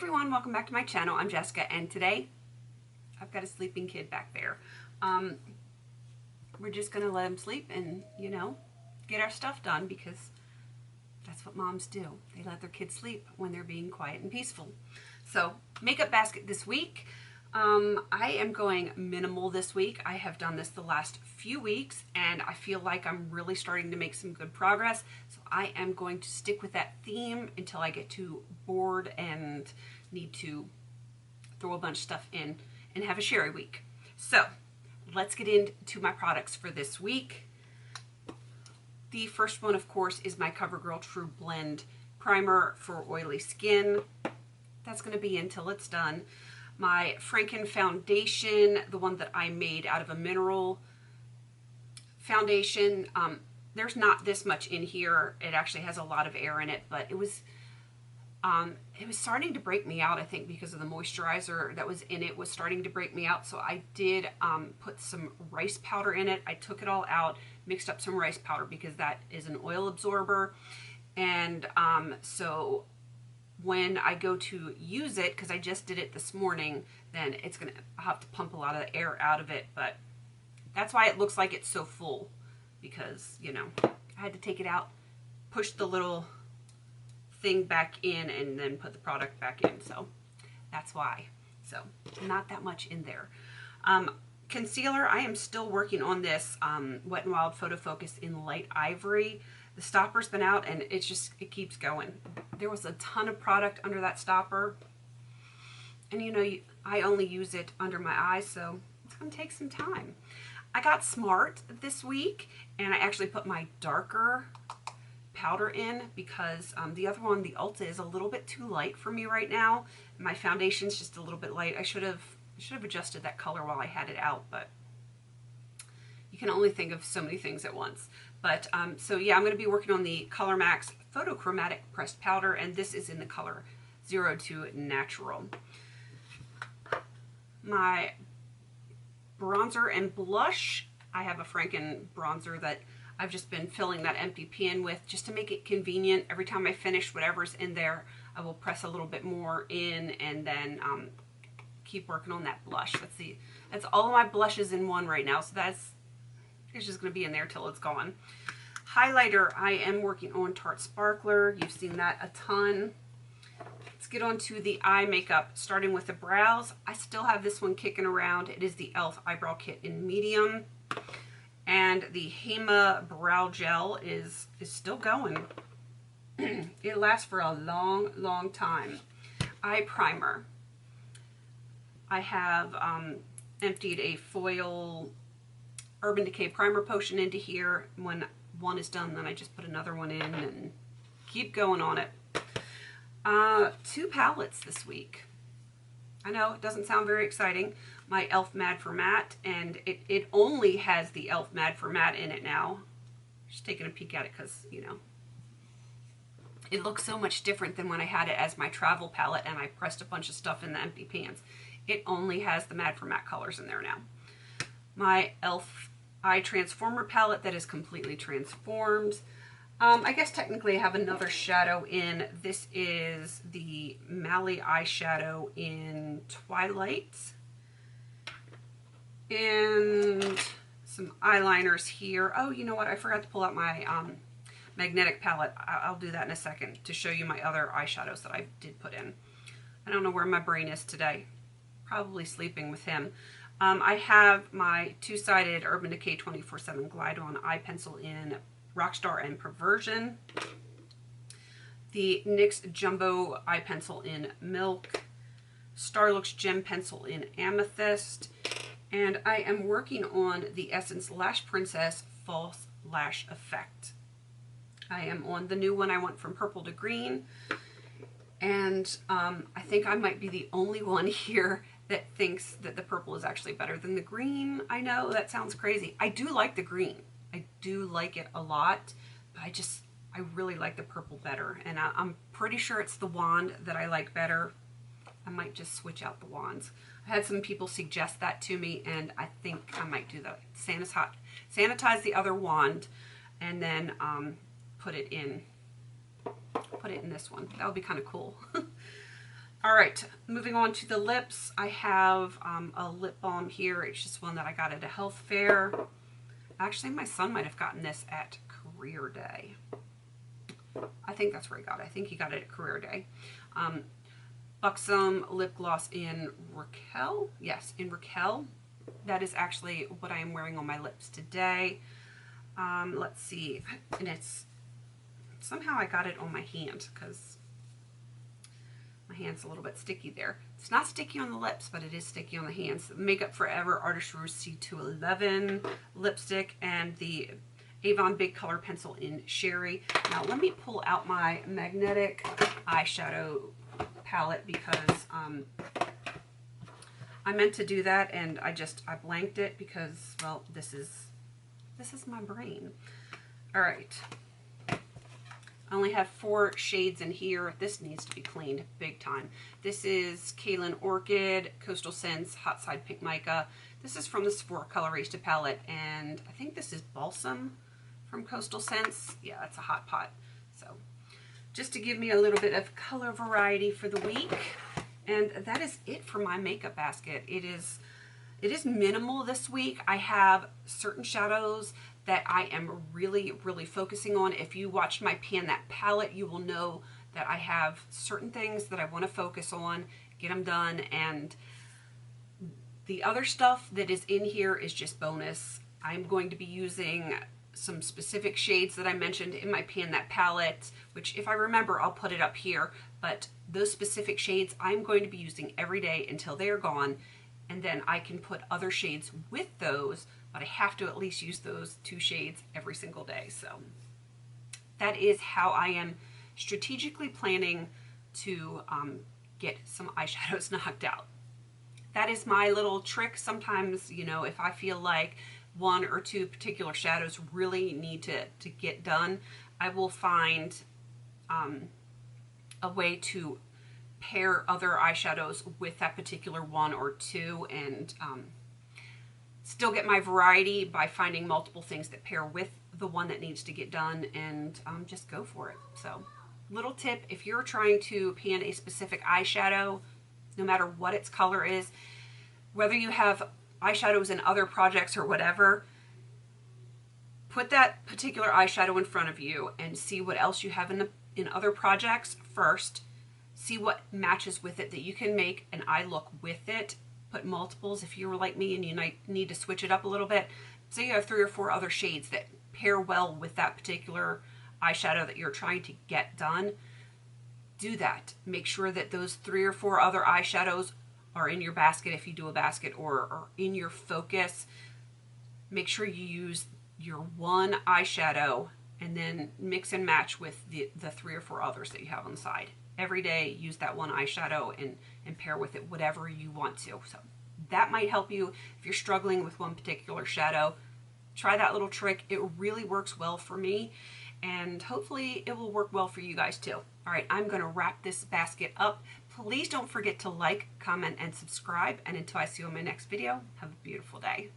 everyone, welcome back to my channel. I'm Jessica, and today I've got a sleeping kid back there. We're just gonna let him sleep and, get our stuff done because that's what moms do. They let their kids sleep when they're being quiet and peaceful. So, makeup basket this week. I am going minimal this week. I have done this the last few weeks and I feel like I'm really starting to make some good progress. So I am going to stick with that theme until I get too bored and need to throw a bunch of stuff in and have a sherry week. So let's get into my products for this week. The first one, of course, is my CoverGirl True Blend Primer for oily skin. That's going to be until it's done. My Franken foundation, the one that I made out of a mineral foundation. There's not this much in here. It actually has a lot of air in it, but it was starting to break me out, I think, because of the moisturizer that was in it was starting to break me out. So I did put some rice powder in it. I took it all out, mixed up some rice powder because that is an oil absorber. And so when I go to use it, because I just did it this morning, then I'll have to pump a lot of the air out of it, but that's why it looks like it's so full, because, I had to take it out, push the little thing back in, and then put the product back in, so that's why. So, not that much in there. Concealer, I am still working on this Wet n Wild Photo Focus in Light Ivory. The stopper's been out and it keeps going. There was a ton of product under that stopper. And I only use it under my eyes, so it's going to take some time. I got smart this week and I actually put my darker powder in because the other one, the Ulta, is a little bit too light for me right now. My foundation's just a little bit light. I should have adjusted that color while I had it out, but you can only think of so many things at once. But so yeah, I'm going to be working on the Color Max Photochromatic Pressed Powder, and this is in the color 02 Natural. My bronzer and blush, I have a Franken bronzer that I've just been filling that empty pan with just to make it convenient. Every time I finish whatever's in there, I will press a little bit more in and then keep working on that blush. That's all of my blushes in one right now, so it's just going to be in there till it's gone. Highlighter, I am working on Tarte Sparkler. You've seen that a ton. Let's get on to the eye makeup, starting with the brows. I still have this one kicking around. It is the e.l.f. Eyebrow Kit in medium. And the Hema Brow Gel is still going. It lasts for a long, long time. Eye primer. I have emptied a foil Urban Decay Primer Potion into here. When one is done, then I just put another one in and keep going on it. 2 palettes this week. I know it doesn't sound very exciting. My e.l.f. Mad for Matte, and it only has the e.l.f. Mad for Matte in it now. Just taking a peek at it because, it looks so much different than when I had it as my travel palette and I pressed a bunch of stuff in the empty pans. It only has the Mad for Matte colors in there now. My e.l.f. Eye Transformer palette that is completely transformed. I guess technically I have another shadow in. This is the Mally eyeshadow in Twilight. And some eyeliners here. Oh, you know what? I forgot to pull out my magnetic palette. I'll do that in a second to show you my other eyeshadows that I did put in. I don't know where my brain is today. Probably sleeping with him. I have my two-sided Urban Decay 24/7 Glide On eye pencil in Rockstar and Perversion. The NYX Jumbo eye pencil in Milk. Starlooks Gem pencil in Amethyst. And I am working on the Essence Lash Princess False Lash Effect. I am on the new one I went from purple to green. And I think I might be the only one here that thinks that the purple is actually better than the green. I know that sounds crazy. I do like the green. I do like it a lot, but I really like the purple better. And I'm pretty sure it's the wand that I like better. I might just switch out the wands. I had some people suggest that to me, and I think I might do that. Sanitize the other wand, and then put it in this one. That would be kind of cool. All right, moving on to the lips. I have a lip balm here. It's just one that I got at a health fair. Actually, my son might have gotten this at Career Day. I think that's where he got it. I think he got it at Career Day. Buxom lip gloss in Raquel. Yes, in Raquel. That is actually what I am wearing on my lips today. Let's see. And it's somehow I got it on my hand because my hand's a little bit sticky there. It's not sticky on the lips, but it is sticky on the hands. Makeup Forever Artist Rouge C211 lipstick and the Avon Big Color Pencil in Sherry. Now let me pull out my magnetic eyeshadow palette because I meant to do that and I blanked it because, well, this is my brain. All right. I only have 4 shades in here. This needs to be cleaned big time. This is Kaylin Orchid, Coastal Scents, Hot Side Pink Mica. This is from the Sephora Colorista palette, and I think this is Balsam from Coastal Scents. Yeah, that's a hot pot. So just to give me a little bit of color variety for the week. And that is it for my makeup basket. It is minimal this week. I have certain shadows that I am really, really focusing on. If you watched my Pan That palette, you will know that I have certain things that I want to focus on, get them done, and the other stuff that is in here is just bonus. I'm going to be using some specific shades that I mentioned in my Pan That palette, which if I remember, I'll put it up here, but those specific shades I'm going to be using every day until they are gone, and then I can put other shades with those, but I have to at least use those 2 shades every single day. So that is how I am strategically planning to get some eyeshadows knocked out. That is my little trick. Sometimes, you know, if I feel like 1 or 2 particular shadows really need to get done, I will find a way to pair other eyeshadows with that particular 1 or 2 and still get my variety by finding multiple things that pair with the one that needs to get done, and just go for it. So little tip, if you're trying to pan a specific eyeshadow, no matter what its color is, whether you have eyeshadows in other projects or whatever, put that particular eyeshadow in front of you and see what else you have in other projects first. See what matches with it that you can make an eye look with it. Put multiples if you're like me and you need to switch it up a little bit. Say you have 3 or 4 other shades that pair well with that particular eyeshadow that you're trying to get done. Do that. Make sure that those 3 or 4 other eyeshadows are in your basket if you do a basket, or in your focus. Make sure you use your 1 eyeshadow and then mix and match with the 3 or 4 others that you have on the side. Every day, use that 1 eyeshadow and pair with it whatever you want to. So that might help you if you're struggling with one particular shadow. Try that little trick. It really works well for me, and hopefully it will work well for you guys too. All right, I'm going to wrap this basket up. Please don't forget to like, comment, and subscribe. And until I see you in my next video, have a beautiful day.